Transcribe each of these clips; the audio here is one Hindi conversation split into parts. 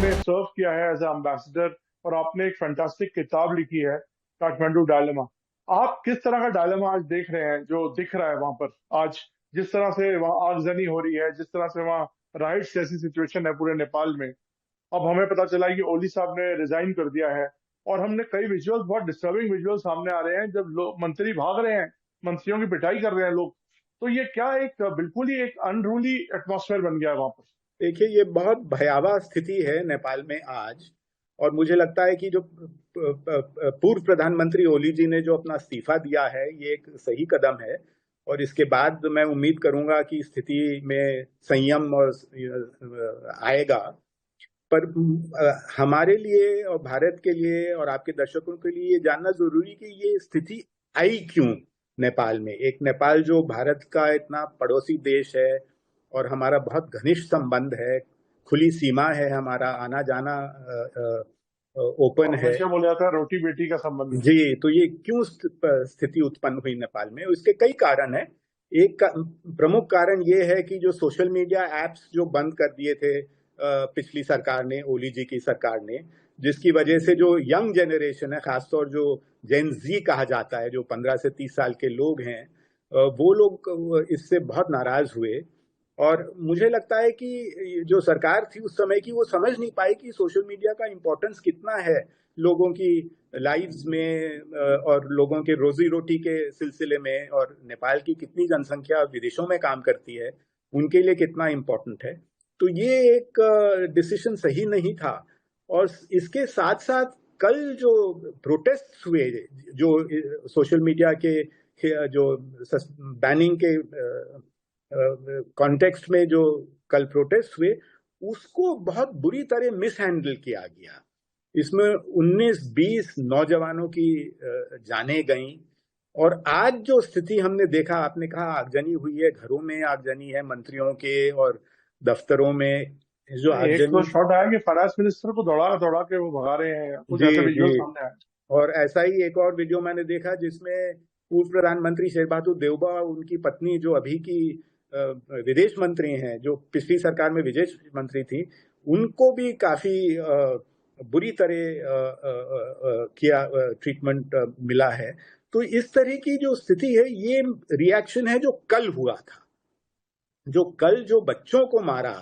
में सर्व किया है एज एम्बेसडर, और आपने एक फैंटास्टिक किताब लिखी है, काठमांडू डायलेमा। आप किस तरह का डायलेमा आज देख रहे हैं जो दिख रहा है वहां पर आज? जिस तरह से वहाँ आगजनी हो रही है, जिस तरह से वहाँ राइट्स जैसी सिचुएशन है पूरे नेपाल में। अब हमें पता चला है कि ओली साहब ने रिजाइन कर दिया है, और हमने कई विजुअल्स, बहुत डिस्टर्बिंग विजुअल्स सामने आ रहे हैं जब लोग, मंत्री भाग रहे हैं, मंत्रियों की पिटाई कर रहे हैं लोग। तो ये क्या एक बिल्कुल ही एक अनरूली एटमॉस्फेयर बन गया है वहां पर। देखिए, ये बहुत भयावह स्थिति है नेपाल में आज। और मुझे लगता है कि जो पूर्व प्रधानमंत्री ओली जी ने जो अपना इस्तीफा दिया है, ये एक सही कदम है। और इसके बाद मैं उम्मीद करूंगा कि स्थिति में संयम और आएगा। पर हमारे लिए और भारत के लिए और आपके दर्शकों के लिए ये जानना जरूरी कि ये स्थिति आई क्यों नेपाल में। एक नेपाल जो भारत का इतना पड़ोसी देश है और हमारा बहुत घनिष्ठ संबंध है, खुली सीमा है, हमारा आना जाना ओपन है। हमेशा बोला जाता है रोटी बेटी का संबंध है। जी, तो ये क्यों स्थिति उत्पन्न हुई नेपाल में? इसके कई कारण है। एक प्रमुख कारण ये है कि जो सोशल मीडिया एप्स जो बंद कर दिए थे पिछली सरकार ने, ओली जी की सरकार ने, जिसकी वजह से जो यंग जनरेशन है, खासतौर जो जेन जी कहा जाता है, जो 15 से 30 साल के लोग हैं, वो लोग इससे बहुत नाराज हुए। और मुझे लगता है कि जो सरकार थी उस समय की, वो समझ नहीं पाई कि सोशल मीडिया का इम्पोर्टेंस कितना है लोगों की लाइव्स में और लोगों के रोजी रोटी के सिलसिले में, और नेपाल की कितनी जनसंख्या विदेशों में काम करती है, उनके लिए कितना इम्पोर्टेंट है। तो ये एक डिसीजन सही नहीं था। और इसके साथ साथ कल जो प्रोटेस्ट हुए, जो सोशल मीडिया के जो बैनिंग के कॉन्टेक्स्ट में जो कल प्रोटेस्ट हुए, उसको बहुत बुरी तरह मिस हैंडल किया गया। इसमें 19-20 नौजवानों की जानें गईं। और आज जो स्थिति हमने देखा, आपने कहा आगजनी हुई है, घरों में आगजनी है, मंत्रियों के और दफ्तरों में जो एक तो आगजनी। शॉट आया कि फाइनेंस मिनिस्टर को दौड़ा दौड़ा के वो भगा रहे हैं, कुछ जी ऐसे विजुअल जी। सामने आए। और ऐसा ही एक और वीडियो मैंने देखा जिसमें पूर्व प्रधानमंत्री शेरबहादुर देउबा, उनकी पत्नी जो अभी की विदेश मंत्री हैं, जो पिछली सरकार में विदेश मंत्री थी, उनको भी काफी बुरी तरह किया ट्रीटमेंट मिला है। तो इस तरह की जो स्थिति है, ये रिएक्शन है जो कल हुआ था, जो कल जो बच्चों को मारा।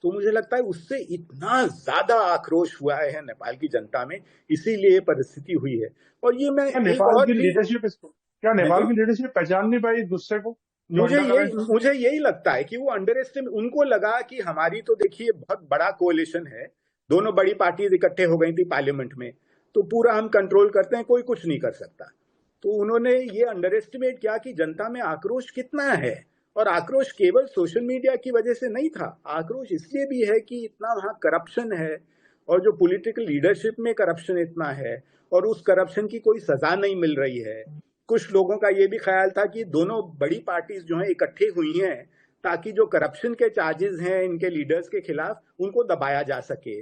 तो मुझे लगता है उससे इतना ज्यादा आक्रोश हुआ है नेपाल की जनता में, इसीलिए ये परिस्थिति हुई है। और ये मैं क्या एक नेपाल और की चीज। लीडरशिप इसको, क्या हाँ नेपाल जी। की लीडरशिप पहचान नहीं पाई इस गुस्से को जो अंडर करेंट था? मुझे यही लगता है कि वो अंडर एस्टिमेट, उनको लगा कि हमारी तो देखिए बहुत बड़ा कोalition है, दोनों बड़ी पार्टीज इकट्ठे हो गई थी पार्लियामेंट में, तो पूरा हम कंट्रोल करते हैं, कोई कुछ नहीं कर सकता। तो उन्होंने ये अंडर एस्टिमेट किया कि जनता में आक्रोश कितना है। और आक्रोश केवल सोशल मीडिया की वजह से नहीं था, आक्रोश इसलिए भी है कि इतना वहां करप्शन है, और जो पॉलिटिकल लीडरशिप में करप्शन इतना है, और उस करप्शन की कोई सजा नहीं मिल रही है। कुछ लोगों का ये भी ख्याल था कि दोनों बड़ी पार्टीज जो हैं इकट्ठी हुई हैं ताकि जो करप्शन के चार्जेस हैं इनके लीडर्स के खिलाफ, उनको दबाया जा सके।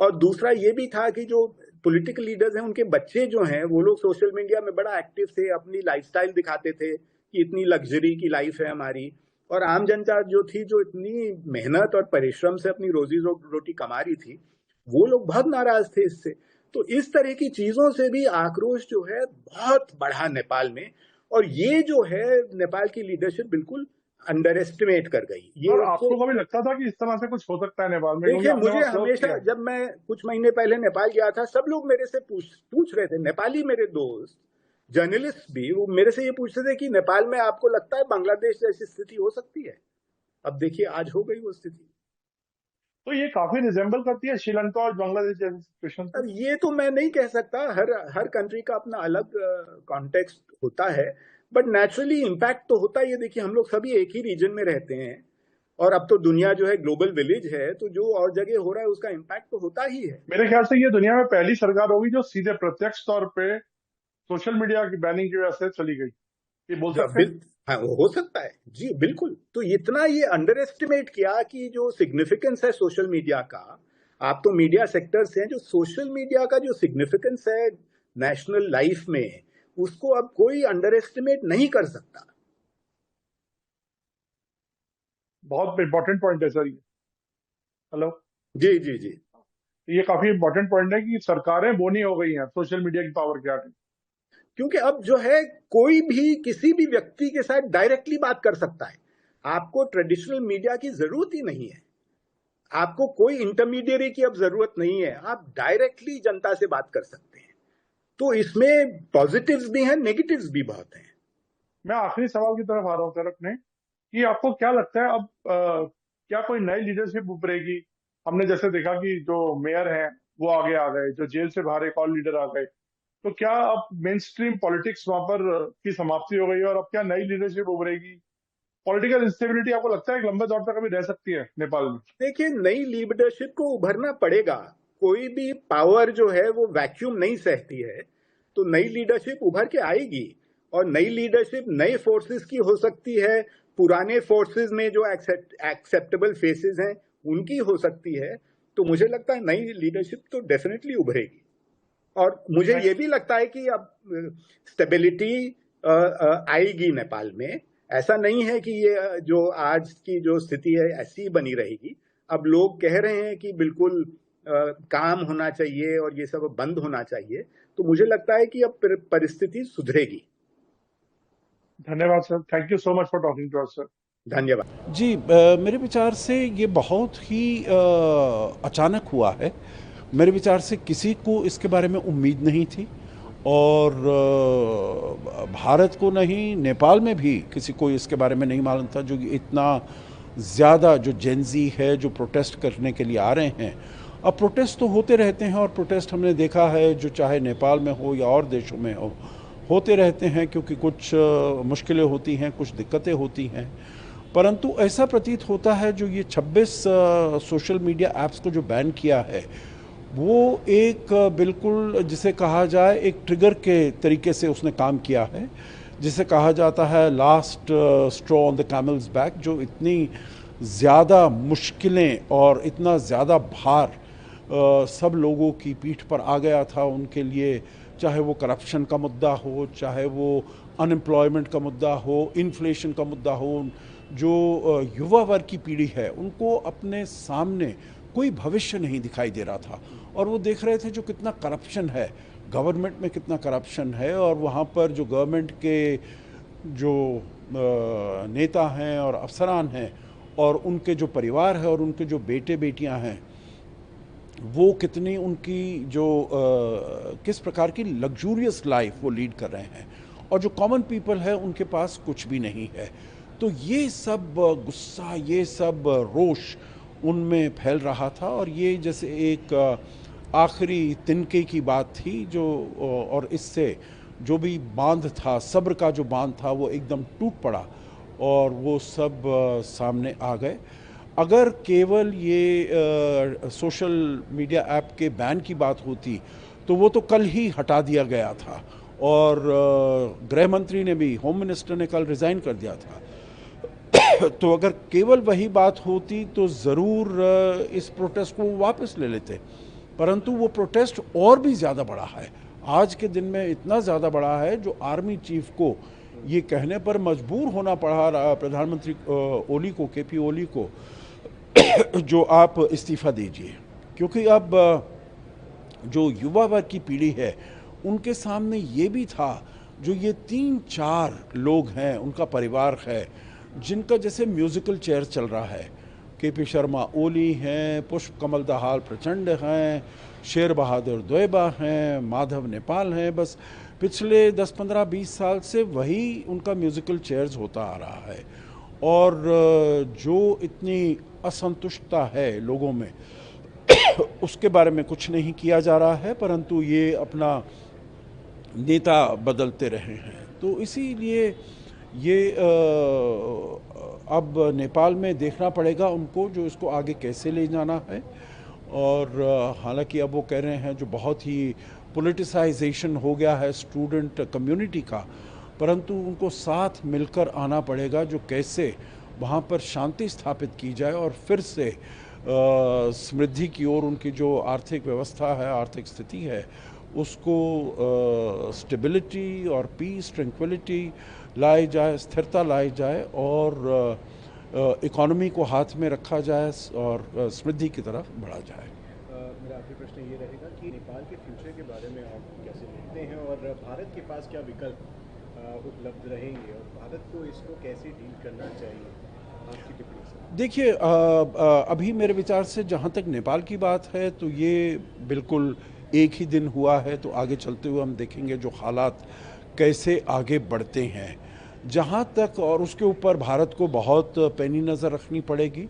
और दूसरा ये भी था कि जो पॉलिटिकल लीडर्स हैं, उनके बच्चे जो हैं, वो लोग सोशल मीडिया में बड़ा एक्टिव थे, अपनी लाइफस्टाइल दिखाते थे कि इतनी लग्जरी की लाइफ है हमारी। और आम जनता जो थी, जो इतनी मेहनत और परिश्रम से अपनी रोजी रोटी कमा रही थी, वो लोग बहुत नाराज थे इससे। तो इस तरह की चीजों से भी आक्रोश जो है बहुत बढ़ा नेपाल में। और ये जो है नेपाल की लीडरशिप बिल्कुल अंडर एस्टिमेट कर गई और ये तो। आपको कभी लगता था कि इस तरह से कुछ हो सकता है नेपाल में, क्योंकि देखिए, आपने मुझे वहां सर्व हमेशा, किया है? जब मैं कुछ महीने पहले नेपाल गया था, सब लोग मेरे से पूछ रहे थे, नेपाली मेरे दोस्त जर्नलिस्ट भी, वो मेरे से ये पूछते थे कि नेपाल में आपको लगता है बांग्लादेश जैसी स्थिति हो सकती है? अब देखिए, आज हो गई वो स्थिति। तो ये काफी रिजेंबल करती है श्रीलंका और बांग्लादेश जैसी सिचुएशन अब को। ये तो मैं नहीं कह सकता, हर हर कंट्री का अपना अलग कॉन्टेक्स्ट होता है। बट नेचुरली इम्पैक्ट तो होता ही है। देखिए, हम लोग सभी एक ही रीजन में रहते हैं, और अब तो दुनिया जो है ग्लोबल विलेज है, तो जो और जगह हो रहा है उसका इम्पैक्ट तो होता ही है। मेरे ख्याल से ये दुनिया में पहली सरकार होगी जो सीधे प्रत्यक्ष तौर पे सोशल मीडिया की बैनिंग की वजह से चली गई, ये बोल जो सकते हैं। हाँ, हो सकता है जी, बिल्कुल। तो इतना ये अंडर एस्टिमेट किया कि जो सिग्निफिकेंस है सोशल मीडिया का, आप तो मीडिया सेक्टर से हैं, जो सोशल मीडिया का जो सिग्निफिकेंस है नेशनल लाइफ में, उसको अब कोई अंडर एस्टिमेट नहीं कर सकता। बहुत इंपॉर्टेंट पॉइंट है सर ये। हेलो। जी जी जी। ये काफी इंपॉर्टेंट पॉइंट है कि सरकारें बोनी हो गई हैं सोशल मीडिया की पावर के आगे। क्योंकि अब जो है कोई भी किसी भी व्यक्ति के साथ डायरेक्टली बात कर सकता है। आपको ट्रेडिशनल मीडिया की जरूरत ही नहीं है, आपको कोई इंटरमीडिएरी की अब जरूरत नहीं है, आप डायरेक्टली जनता से बात कर सकते हैं। तो इसमें पॉजिटिव्स भी हैं, नेगेटिव्स भी बहुत हैं। मैं आखिरी सवाल की तरफ आ रहा हूँ तरफ ने कि आपको क्या लगता है अब क्या कोई नई लीडरशिप उभरेगी? हमने जैसे देखा कि जो मेयर हैं वो आगे आ गए, जो जेल से बाहर एक और लीडर आ गए, तो क्या अब मेन स्ट्रीम पॉलिटिक्स वहां पर की समाप्ति हो गई है और अब क्या नई लीडरशिप उभरेगी? पॉलिटिकल इंस्टेबिलिटी आपको लगता है एक लंबे दौर तक अभी रह सकती है नेपाल में? देखिए, नई लीडरशिप को उभरना पड़ेगा। कोई भी पावर जो है वो वैक्यूम नहीं सहती है। तो नई लीडरशिप उभर के आएगी, और नई लीडरशिप नए फोर्सेस की हो सकती है, पुराने फोर्सेस में जो एक्सेप्टेबल फेसेस हैं उनकी हो सकती है। तो मुझे लगता है नई लीडरशिप तो डेफिनेटली उभरेगी। और मुझे ये भी लगता है कि अब स्टेबिलिटी आएगी नेपाल में। ऐसा नहीं है कि ये जो आज की जो स्थिति है ऐसी ही बनी रहेगी। अब लोग कह रहे हैं कि बिल्कुल काम होना चाहिए और ये सब बंद होना चाहिए। तो मुझे लगता है कि अब परिस्थिति सुधरेगी। धन्यवाद sir, thank you so much for talking to us sir. धन्यवाद जी। मेरे विचार से ये बहुत ही अचानक हुआ है। मेरे विचार से किसी को इसके बारे में उम्मीद नहीं थी, और भारत को नहीं, नेपाल में भी किसी को इसके बारे में नहीं मालूम था। जो इतना ज़्यादा जो जेनजी है जो प्रोटेस्ट करने के लिए आ रहे हैं, अब प्रोटेस्ट तो होते रहते हैं, और प्रोटेस्ट हमने देखा है जो चाहे नेपाल में हो या और देशों में हो, होते रहते हैं, क्योंकि कुछ मुश्किलें होती हैं, कुछ दिक्कतें होती हैं। परंतु ऐसा प्रतीत होता है जो ये 26 सोशल मीडिया ऐप्स को जो बैन किया है, वो एक बिल्कुल जिसे कहा जाए एक ट्रिगर के तरीके से उसने काम किया है, जिसे कहा जाता है last straw on the camel's back. जो इतनी ज़्यादा मुश्किलें और इतना ज़्यादा भार सब लोगों की पीठ पर आ गया था उनके लिए, चाहे वो करप्शन का मुद्दा हो, चाहे वो अनएम्प्लॉयमेंट का मुद्दा हो, इन्फ्लेशन का मुद्दा हो। जो युवा वर्ग की पीढ़ी है उनको अपने सामने कोई भविष्य नहीं दिखाई दे रहा था, और वो देख रहे थे जो कितना करप्शन है, गवर्नमेंट में कितना करप्शन है, और वहाँ पर जो गवर्नमेंट के जो नेता हैं और अफसरान हैं और उनके जो परिवार है और उनके जो बेटे बेटियां हैं, वो कितनी उनकी जो किस प्रकार की लग्जूरियस लाइफ वो लीड कर रहे हैं, और जो कॉमन पीपल है उनके पास कुछ भी नहीं है। तो ये सब गुस्सा, ये सब रोष उनमें फैल रहा था, और ये जैसे एक आखिरी तिनके की बात थी जो, और इससे जो भी बांध था, सब्र का जो बांध था, वो एकदम टूट पड़ा और वो सब सामने आ गए। अगर केवल ये सोशल मीडिया ऐप के बैन की बात होती तो वो तो कल ही हटा दिया गया था, और गृह मंत्री ने भी, होम मिनिस्टर ने कल रिज़ाइन कर दिया था। तो अगर केवल वही बात होती तो ज़रूर इस प्रोटेस्ट को वापस ले लेते, परंतु वो प्रोटेस्ट और भी ज़्यादा बड़ा है। आज के दिन में इतना ज़्यादा बड़ा है जो आर्मी चीफ को ये कहने पर मजबूर होना पड़ा, प्रधानमंत्री ओली को, केपी ओली को, जो आप इस्तीफ़ा दीजिए, क्योंकि अब जो युवा वर्ग की पीढ़ी है उनके सामने ये भी था, जो ये 3-4 लोग हैं, उनका परिवार है, जिनका जैसे म्यूज़िकल चेयर चल रहा है। केपी शर्मा ओली हैं, पुष्प कमल दाहाल प्रचंड हैं, शेर बहादुर द्वेबा हैं, माधव नेपाल हैं। बस पिछले 10, 15, 20 साल से वही उनका म्यूज़िकल चेयर्स होता आ रहा है, और जो इतनी असंतुष्टता है लोगों में उसके बारे में कुछ नहीं किया जा रहा है, परंतु ये अपना नेता बदलते रहे हैं। तो इसीलिए ये अब नेपाल में देखना पड़ेगा उनको, जो इसको आगे कैसे ले जाना है। और हालांकि अब वो कह रहे हैं जो बहुत ही पॉलिटिसाइजेशन हो गया है स्टूडेंट कम्युनिटी का, परंतु उनको साथ मिलकर आना पड़ेगा, जो कैसे वहाँ पर शांति स्थापित की जाए और फिर से समृद्धि की ओर उनकी जो आर्थिक व्यवस्था है, आर्थिक स्थिति है, उसको स्टेबिलिटी और पीस, ट्रैंक्विलिटी लाई जाए, स्थिरता लाई जाए, और इकोनॉमी को हाथ में रखा जाए और समृद्धि की तरफ बढ़ा जाए। मेरा आखिरी प्रश्न ये रहेगा कि नेपाल के फ्यूचर के बारे में आप कैसे देखते हैं और भारत के पास क्या विकल्प उपलब्ध रहेंगे और भारत को इसको कैसे डील करना चाहिए, आपकी टिप्पणी से। देखिए, अभी मेरे विचार से जहाँ तक नेपाल की बात है तो ये बिल्कुल एक ही दिन हुआ है, तो आगे चलते हुए हम देखेंगे जो हालात कैसे आगे बढ़ते हैं। जहाँ तक और उसके ऊपर भारत को बहुत पैनी नज़र रखनी पड़ेगी।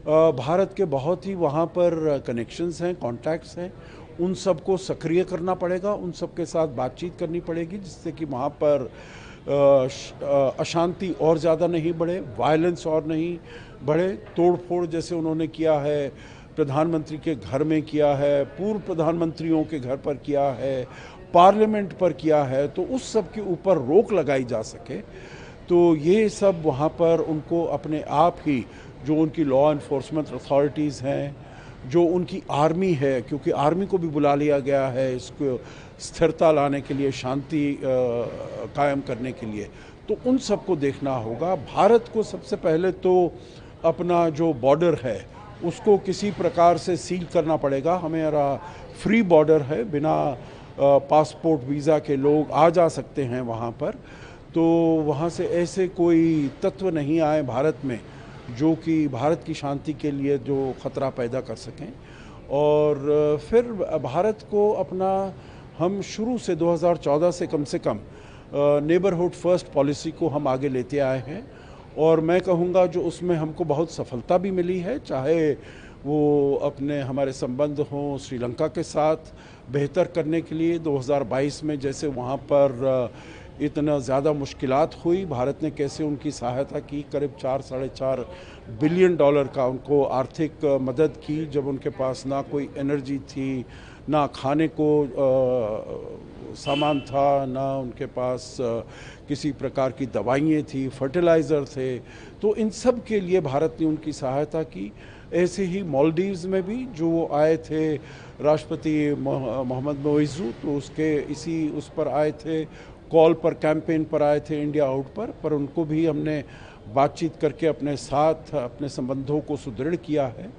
भारत के बहुत ही वहाँ पर कनेक्शंस हैं, कॉन्टैक्ट्स हैं, उन सबको सक्रिय करना पड़ेगा, उन सब के साथ बातचीत करनी पड़ेगी जिससे कि वहाँ पर अशांति और ज़्यादा नहीं बढ़े, वायलेंस और नहीं बढ़े। तोड़ फोड़ जैसे उन्होंने किया है, प्रधानमंत्री के घर में किया है, पूर्व प्रधानमंत्रियों के घर पर किया है, पार्लियामेंट पर किया है, तो उस सब के ऊपर रोक लगाई जा सके। तो ये सब वहाँ पर उनको अपने आप ही जो उनकी लॉ इन्फोर्समेंट अथॉरिटीज़ हैं, जो उनकी आर्मी है, क्योंकि आर्मी को भी बुला लिया गया है इसको स्थिरता लाने के लिए, शांति कायम करने के लिए, तो उन सबको देखना होगा। भारत को सबसे पहले तो अपना जो बॉर्डर है उसको किसी प्रकार से सील करना पड़ेगा। हमारा फ्री बॉर्डर है, बिना पासपोर्ट वीज़ा के लोग आ जा सकते हैं वहाँ पर, तो वहाँ से ऐसे कोई तत्व नहीं आए भारत में जो कि भारत की शांति के लिए जो ख़तरा पैदा कर सकें। और फिर भारत को अपना, हम शुरू से 2014 से कम नेबरहुड फर्स्ट पॉलिसी को हम आगे लेते आए हैं और मैं कहूँगा जो उसमें हमको बहुत सफलता भी मिली है, चाहे वो अपने हमारे संबंध हों श्रीलंका के साथ बेहतर करने के लिए 2022 में जैसे वहाँ पर इतना ज़्यादा मुश्किलात हुई, भारत ने कैसे उनकी सहायता की, करीब 4-4.5 बिलियन डॉलर का उनको आर्थिक मदद की जब उनके पास ना कोई एनर्जी थी, ना खाने को सामान था, ना उनके पास किसी प्रकार की दवाइयाँ थी, फर्टिलाइज़र थे। तो इन सब के लिए भारत ने उनकी सहायता की। ऐसे ही मालदीव्स में भी जो आए थे राष्ट्रपति मोहम्मद मोइज़ू, तो उसके उस पर आए थे, कॉल पर, कैंपेन पर आए थे इंडिया आउट पर उनको भी हमने बातचीत करके अपने साथ अपने संबंधों को सुदृढ़ किया है।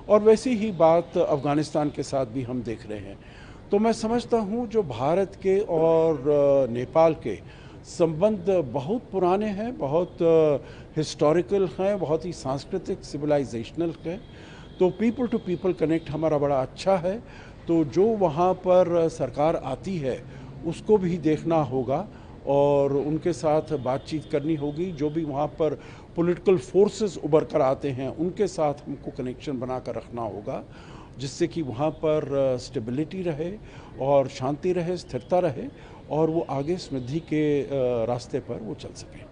और वैसी ही बात अफ़गानिस्तान के साथ भी हम देख रहे हैं। तो मैं समझता हूँ जो भारत के और नेपाल के संबंध बहुत पुराने हैं, बहुत हिस्टोरिकल हैं, बहुत ही सांस्कृतिक सिविलाइजेशनल हैं। तो पीपल टू पीपल कनेक्ट हमारा बड़ा अच्छा है। तो जो वहाँ पर सरकार आती है उसको भी देखना होगा और उनके साथ बातचीत करनी होगी। जो भी वहाँ पर पॉलिटिकल फोर्सेस उभर कर आते हैं उनके साथ हमको कनेक्शन बना कर रखना होगा जिससे कि वहाँ पर स्टेबिलिटी रहे और शांति रहे, स्थिरता रहे और वो आगे समृद्धि के रास्ते पर वो चल सके।